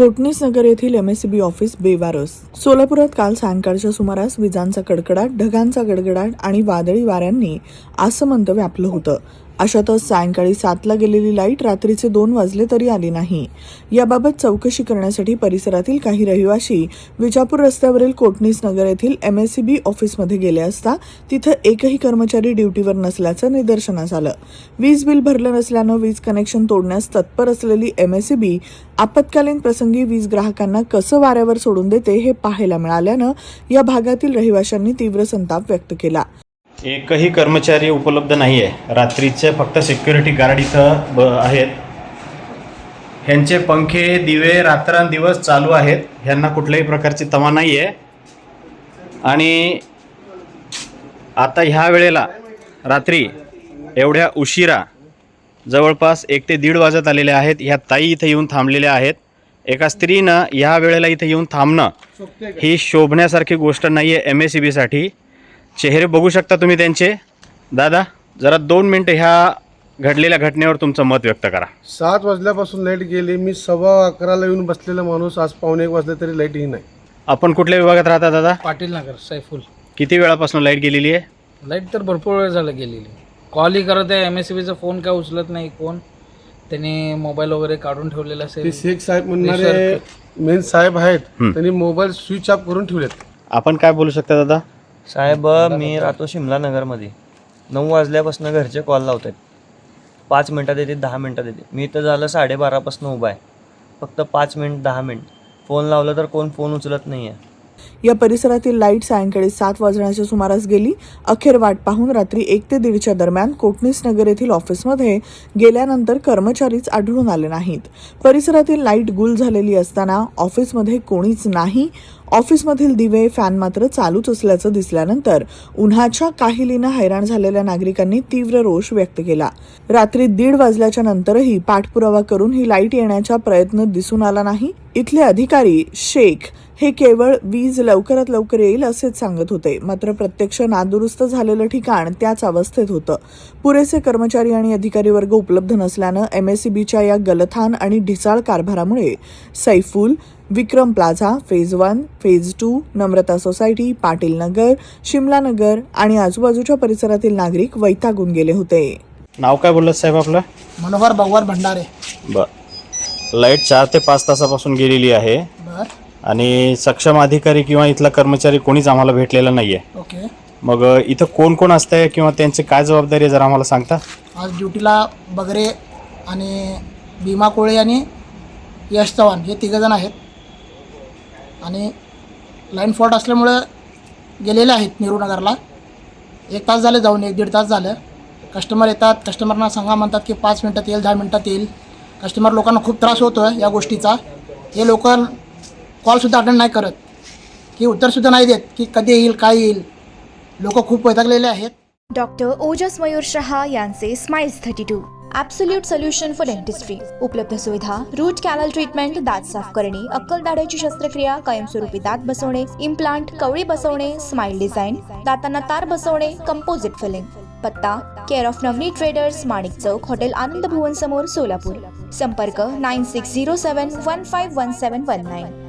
कोटणीस नगर येथील MSCB office बेवारस. सोलापुरात काल सायंकाळच्या सुमारास विजांचा कडकडाट, ढगांचा गडगडाट आणि वादळी वाऱ्यांनी आसमंत व्यापलं होतं. अशातच सायंकाळी 7ला गेलेली लाईट रात्रीचे 2 वाजले तरी आली नाही. याबाबत चौकशी करण्यासाठी परिसरातील काही रहिवाशी विजापूर रस्त्यावरील कोटणीस नगर येथील MSCB ऑफिसमध्ये गेले असता तिथं एकही कर्मचारी ड्युटीवर नसल्याचं निदर्शनास आलं. वीज बिल भरलं नसल्यानं वीज कनेक्शन तोडण्यास तत्पर असलेली MSCB आपत्कालीन प्रसंगी वीज ग्राहकांना कसं वाऱ्यावर सोडून देते हे पाहायला मिळाल्यानं या भागातील रहिवाशांनी तीव्र संताप व्यक्त केला. एकही कर्मचारी उपलब्ध नाही आहे. रात्रीचे फक्त सिक्युरिटी गार्ड इथं आहेत. ह्यांचे पंखे दिवे रात्रंदिवस चालू आहेत. ह्यांना कुठल्याही प्रकारची तमा नाही आहे. आणि आता ह्या वेळेला रात्री एवढ्या उशिरा जवळपास 1 ते 1:30 वाजत आलेले आहेत. ह्या ताई इथं येऊन थांबलेल्या आहेत. एका स्त्रीनं ह्या वेळेला इथं येऊन थांबणं ही शोभण्यासारखी गोष्ट नाही आहे MSCBसाठी. चेहरे बघू शकता तुम्ही त्यांचे. दादा, जरा 2 मिनिटं ह्या घडलेल्या घटनेवर तुमचं मत व्यक्त करा. 7 वाजल्यापासून लाईट गेली. मी 11:15 येऊन बसलेला माणूस आज 11:45 वाजले तरी लाईट येई नाही. आपण कुठल्या विभागात राहता दादा? पाटील नगर, सैफुल. किती वेळापासून लाईट गेलेली आहे? लाईट तर भरपूर वेळ झालं गेलेली. कॉलही करत आहे, MSCBचा फोन काय उचलत नाही कोण. त्यांनी मोबाईल वगैरे काढून ठेवलेला ते असेल. शेख साहेब म्हणणारे मेन साहेब आहेत, त्यांनी मोबाईल स्विच ऑफ करून ठेवलेत. आपण काय बोलू शकता दादा? साहेब, मी राहतो शिमला नगरमध्ये. 9 वाजल्यापासून घरचे कॉल लावत आहेत. 5 मिनटात येते, 10 मिनटात येते. मी इथं झालं 12:30 उभा आहे. फक्त 5 मिनिट 10 मिनिट फोन लावलं तर कोण फोन उचलत नाही आहे. या परिसरातील लाईट सायंकाळी 7 वाजण्याच्या सुमारास गेली. अखेर वाट पाहून रात्री 1 ते 1:30च्या दरम्यान कोटणीस नगर येथील ऑफिसमध्ये गेल्यानंतर कर्मचारीच आढळून आले नाहीत. परिसरातील लाईट गुल झालेली असताना ऑफिसमध्ये कोणीच नाही. ऑफिसमधील दिवे, फॅन मात्र चालूच असल्याचं दिसल्यानंतर उन्हाच्या काहिलीनं हैराण झालेल्या नागरिकांनी तीव्र रोष व्यक्त केला. रात्री 1:30 वाजल्याच्या नंतरही पाठपुरावा करून ही लाईट येण्याचा प्रयत्न दिसून आला नाही. इथले अधिकारी शेख हे केवळ वीज लवकरात लवकर येईल असेच सांगत होते. मात्र प्रत्यक्ष नादुरुस्त झालेलं ठिकाण त्याच अवस्थेत होतं. पुरेसे कर्मचारी आणि अधिकारी वर्ग उपलब्ध नसल्यानं MSCBच्या या गलथान आणि ढिसाळ कारभारामुळे सैफुल, विक्रम प्लाझा, फेज 1, फेज 2, नम्रता सोसायटी, पाटील नगर, शिमला नगर आणि आजूबाजूच्या परिसरातील नागरिक वैतागून गेले होते. नाव काय बोललं साहेब आपलं? मनोहर भगवान भंडारे. बरं. लाईट 4 ते 5 तासापासून गेलेली आहे. बर, आणि सक्षम अधिकारी किंवा इथला कर्मचारी कोणीच आम्हाला भेटलेला नाही आहे. ओके. मग इथं कोण कोण असतंय किंवा त्यांची काय जबाबदारी आहे जरा आम्हाला सांगता? आज ड्युटीला बगरे आणि भीमा कोळे आणि यश चव्हाण हे 3 जण आहेत. आणि लाईन फॉल्ट असल्यामुळे गेलेले आहेत नेहरूनगरला. 1 तास झाले जाऊन, 1-1.5 तास झालं. कस्टमर येतात, कस्टमरना सांगा म्हणतात की 5 मिनटात येईल, 10 मिनटात येईल. कस्टमर लोकांना खूप त्रास होतो आहे या गोष्टीचा. हे लोक कॉलसुद्धा अटेंड नाही करत, की उत्तरसुद्धा नाही देत की कधी येईल, काय येईल. लोक खूप वैतागलेले आहेत. डॉक्टर ओजस मयूर शहा यांचे smiles 32 absolute solution for dentistry. उपलब्ध सुविधा: रूट कॅनल ट्रीटमेंट, दात साफ करणे, अक्कल दाढेची शस्त्रक्रिया, कायमस्वरूपी दात बसवणे, इम्प्लांट, कवळी बसवणे, स्माइल डिझाईन, दातांना तार बसवणे, कंपोजिट फिलिंग. पत्ता: care of Navneet traders, Manik चौक, हॉटेल आनंद भुवन समोर, सोलापूर. संपर्क: 9607151719.